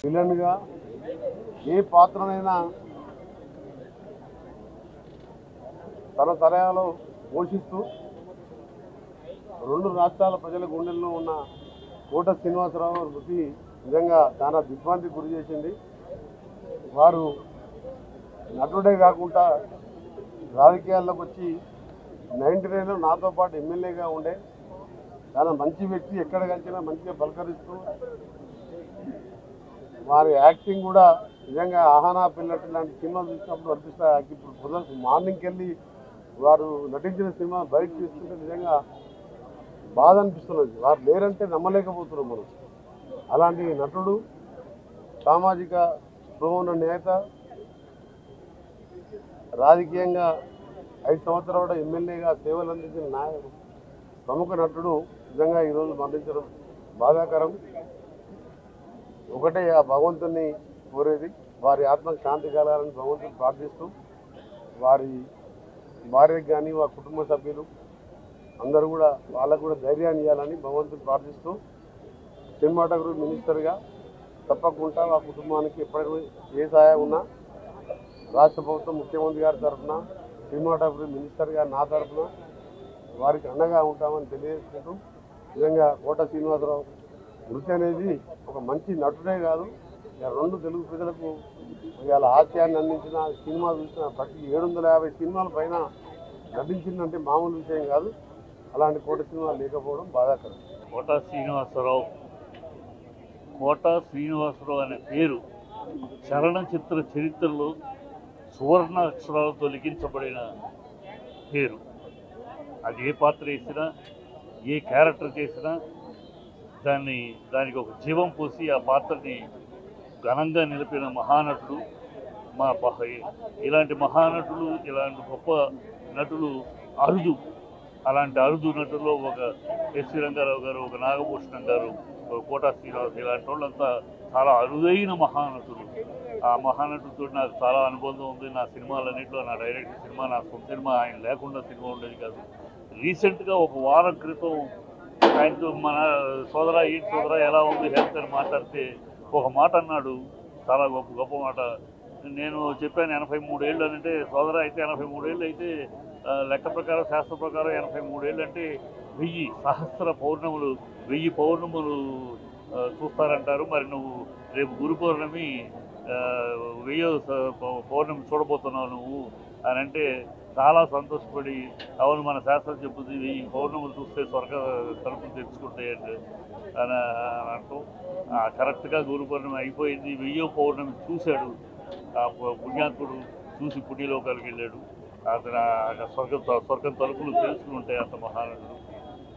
విలన్గా ఏ పాత్రనైనా తన తరహాలో పోషిస్తూ రెండు రాష్ట్రాల ప్రజల గుండెల్లో ఉన్న కోట శ్రీనివాసరావు మృతి నిజంగా చాలా దిగ్భ్రాంతికి గురి చేసింది. వారు నటుడే కాకుండా రాజకీయాల్లోకి వచ్చి 99లో నాతో పాటు ఎమ్మెల్యేగా ఉండే చాలా మంచి వ్యక్తి. ఎక్కడ కలిసినా మంచిగా పలకరిస్తూ వారి యాక్టింగ్ కూడా నిజంగా ఆహానా పిల్లటి లాంటి సినిమాలు చూసినప్పుడు అనిపిస్తాయి. ఇప్పుడు మార్నింగ్కి వెళ్ళి వారు నటించిన సినిమా బయట చూస్తుంటే నిజంగా బాధ అనిపిస్తున్నది. వారు లేరంటే నమ్మలేకపోతున్నాం మనం. అలాంటి నటుడు, సామాజిక స్పృహ ఉన్న నేత, రాజకీయంగా 5 సంవత్సరాల ఎమ్మెల్యేగా సేవలు అందించిన నాయకుడు, ప్రముఖ నటుడు నిజంగా ఈరోజు మరణించడం బాధాకరం. ఒకటే ఆ భగవంతుని కోరేది వారి ఆత్మకు శాంతి కలగాలని భగవంతుని ప్రార్థిస్తూ, వారి భార్యకు కానీ వారి కుటుంబ సభ్యులు అందరూ కూడా వాళ్ళకు కూడా ధైర్యాన్ని ఇవ్వాలని భగవంతుని ప్రార్థిస్తూ, సినిమాటోగ్రఫీ మినిస్టర్గా తప్పకుండా ఆ కుటుంబానికి ఎప్పటికీ ఏ సహాయం ఉన్నా రాష్ట్ర ప్రభుత్వం ముఖ్యమంత్రి గారి తరఫున, సినిమాటోగ్రఫీ మినిస్టర్గా నా తరఫున వారికి అండగా ఉంటామని తెలియజేసుకుంటూ, నిజంగా కోట శ్రీనివాసరావు మృతి అనేది ఒక మంచి నటుడే కాదు, రెండు తెలుగు ప్రజలకు ఇవాళ హాస్యాన్ని అందించిన సినిమా చూసిన ప్రతి 750 సినిమాల పైన నటించిందంటే మామూలు విషయం కాదు. అలాంటి కోట సినిమాలు లేకపోవడం బాధాకరం. కోట శ్రీనివాసరావు అనే పేరు చలనచిత్ర చరిత్రలో సువర్ణ అక్షరాలతో లిఖించబడిన పేరు. అది ఏ పాత్ర వేసినా, ఏ క్యారెక్టర్ చేసినా దానికి ఒక జీవం పోసి ఆ పాత్రని ఘనంగా నిలిపిన మహానటుడు. ఇలాంటి మహానటులు, ఇలాంటి గొప్ప నటులు అరుదు. అలాంటి అరుదు నటుల్లో ఒక ఎస్వి రంగారావు గారు, ఒక నాగభూషణం గారు, ఒక కోట శ్రీనివాస్, ఇలాంటి వాళ్ళంతా చాలా అరుదైన మహానటులు. ఆ మహానటుడితో నాకు చాలా అనుబంధం ఉంది. నా సినిమాలన్నింటిలో, నా డైరెక్ట్ సినిమా, నా సొంత సినిమా ఆయన లేకుండా సినిమా ఉండేది కాదు. రీసెంట్గా ఒక వారం క్రితం ఆయనతో మన సోదరా ఏంటి సోదరా ఎలా ఉంది హెల్త్ అని మాట్లాడితే ఒక మాట అన్నాడు, చాలా గొప్ప మాట. నేను చెప్పాను 83 ఏళ్ళు అని. అంటే సోదరా అయితే 83 ఏళ్ళు అయితే లెక్క ప్రకారం, శాస్త్ర ప్రకారం 83 ఏళ్ళు అంటే 1000 సహస్ర పౌర్ణములు, 1000 పౌర్ణములు చూస్తారంటారు. మరి నువ్వు రేపు గురు పౌర్ణమి 1000 పౌర్ణమి చూడబోతున్నావు నువ్వు అని అంటే చాలా సంతోషపడి, అవును మన శాస్త్రం చెప్పుద్ది 1000 పౌర్ణములు చూస్తే స్వర్గ తలుపులు తెచ్చుకుంటాయండి అని అంటూ కరెక్ట్గా గురు పౌర్ణమి అయిపోయింది. 1000వ పౌర్ణమి చూశాడు ఆ పుణ్యాత్ముడు. చూసి పుణ్యలోకాలకు వెళ్ళాడు. అతను స్వర్గం తలుపులు తెలుసుకుని ఉంటాయి అంత మహానటుడు.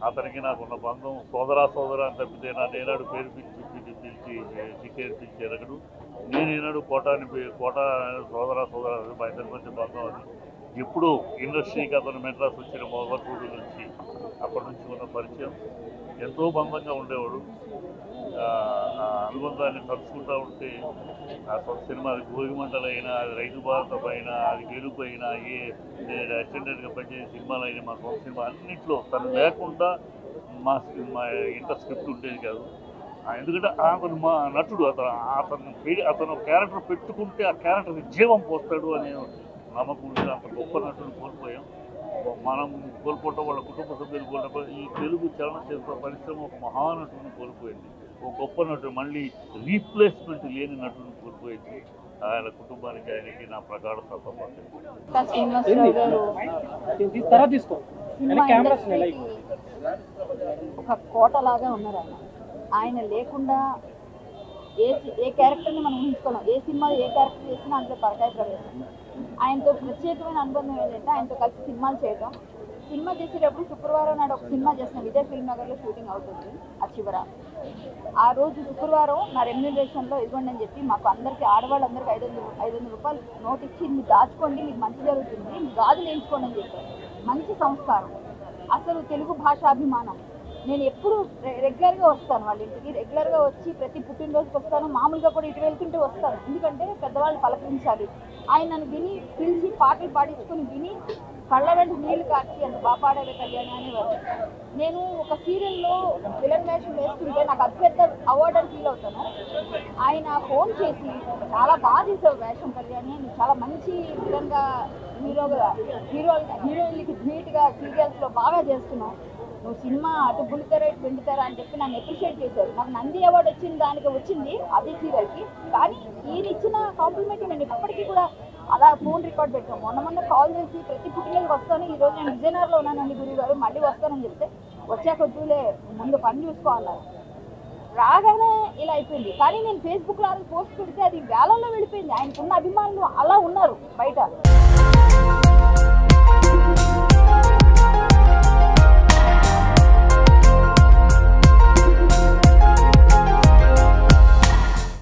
అతనికి నాకున్న బంధం సోదరా అని తప్పితే నా నేనాడు పేరు పిలిచి చిక్కేర్పించి ఎరగడు. నేనేనాడు కోట సోదరా మా ఇద్దరి మధ్య బంధం అది. ఎప్పుడూ ఇండస్ట్రీకి అతను మెడ్రాస్ వచ్చిన మొదటి నుంచి అప్పటి నుంచి ఉన్న పరిచయం ఎంతో బంధంగా ఉండేవాడు. అనుబంధాన్ని తలుచుకుంటూ ఉంటే ఆ సొంత సినిమా, అది భోగిమంటలు అయినా, అది రైతు భారతం అయినా, అది గెలుపు అయినా, అటెండెంట్గా పనిచేసే సినిమాలు అయినా, మా సొంత సినిమా అన్నింటిలో తను లేకుండా మా ఇంత స్క్రిప్ట్ ఉండేది కాదు. ఎందుకంటే అతను మా నటుడు. అతను క్యారెక్టర్ పెట్టుకుంటే ఆ క్యారెక్టర్కి జీవం పోస్తాడు అనే నమ్మకం ఉండేది. అంత గొప్ప నటుడు కోల్పోయాం. మనం కోల్పోవటం, వాళ్ళ కుటుంబ సభ్యులు కోల్పోవడం, ఈ తెలుగు చలనచిత్ర పరిశ్రమ ఒక మహానటుడిని కోల్పోయింది. ఒక గొప్ప నటుడు, మళ్ళీ రీప్లేస్మెంట్ లేని నటుడిని కోల్పోయింది. ఆయన కుటుంబానికి, ఆయనకి నా ప్రగాఢ సంతాపం. ఒక కోటలాగా ఉన్నారు ఆయన లేకుండా ఏ క్యారెక్టర్ని మనం ఊహించుకోలేం. ఏ సినిమా ఏ క్యారెక్టర్ చేసినా అందులో పరకాయ ప్రవేశం. ఆయనతో ప్రత్యేకమైన అనుబంధం ఏంటంటే ఆయనతో కలిసి సినిమాలు చేయడం. సినిమా చేసేటప్పుడు శుక్రవారం నాడు ఒక సినిమా చేసిన విజయ్ ఫిల్మ్ నగర్లో షూటింగ్ అవుతుంది ఆ చివర. ఆ రోజు శుక్రవారం నా రెమ్యూనరేషన్లో ఇవ్వండి అని చెప్పి మాకు అందరికీ, ఆడవాళ్ళందరికీ 500 రూపాయలు నోట్ ఇచ్చి మీరు దాచుకోండి, మీకు మంచి జరుగుతుంది, మీ గాజులు వేయించుకోండి అని చెప్పారు. మంచి సంస్కారం, అసలు తెలుగు భాషాభిమానం. నేను ఎప్పుడు రెగ్యులర్గా వస్తాను వాళ్ళ ఇంటికి, రెగ్యులర్గా వచ్చి ప్రతి పుట్టినరోజుకి వస్తాను. మామూలుగా కూడా ఇటు వెళ్తుంటే వస్తాను, ఎందుకంటే పెద్దవాళ్ళు పలకరించాలి. ఆయన నన్ను విని పిలిచి పాటలు పాడించుకొని విని కళ్ళ వెంట నీళ్లు కాచి అంత బాగా పాడారు కళ్యాణి అనేవారు. నేను ఒక సీరియల్లో విలన్ వేషం వేస్తుంటే నాకు అతిపెద్ద అవార్డు అని ఫీల్ అవుతాను. ఆయన ఫోన్ చేసి చాలా బాగా చేసావు వేషం కళ్యాణి, నువ్వు చాలా మంచి విధంగా హీరోయిన్లకి ధీటుగా సీరియల్స్లో బాగా చేస్తున్నావు. నువ్వు సినిమా అటు బుల్లితెర ఇటు వెండితెర అని చెప్పి నన్ను అప్రిషియేట్ చేశారు. నాకు నంది అవార్డు వచ్చిన దానికి వచ్చింది అదే సీరియల్కి, కానీ ఈయన ఇచ్చిన కాంప్లిమెంట్ నేను ఇప్పటికీ కూడా అలా ఫోన్ రికార్డ్ పెట్టాను. మొన్న కాల్ చేసి ప్రతి పుట్టినరోజుకి వస్తాను, ఈరోజు నేను విజయనగరంలో ఉన్నానండి గురువు గారు, మళ్ళీ వస్తానని చెప్తే వచ్చాక వద్దులే ముందు పని చూసుకోవాలన్నారు. రాగానే ఇలా అయిపోయింది. కానీ నేను ఫేస్బుక్లో పోస్ట్ పెడితే అది వేలంలో వెళ్ళిపోయింది. ఆయనకున్న అభిమానులు అలా ఉన్నారు బయట.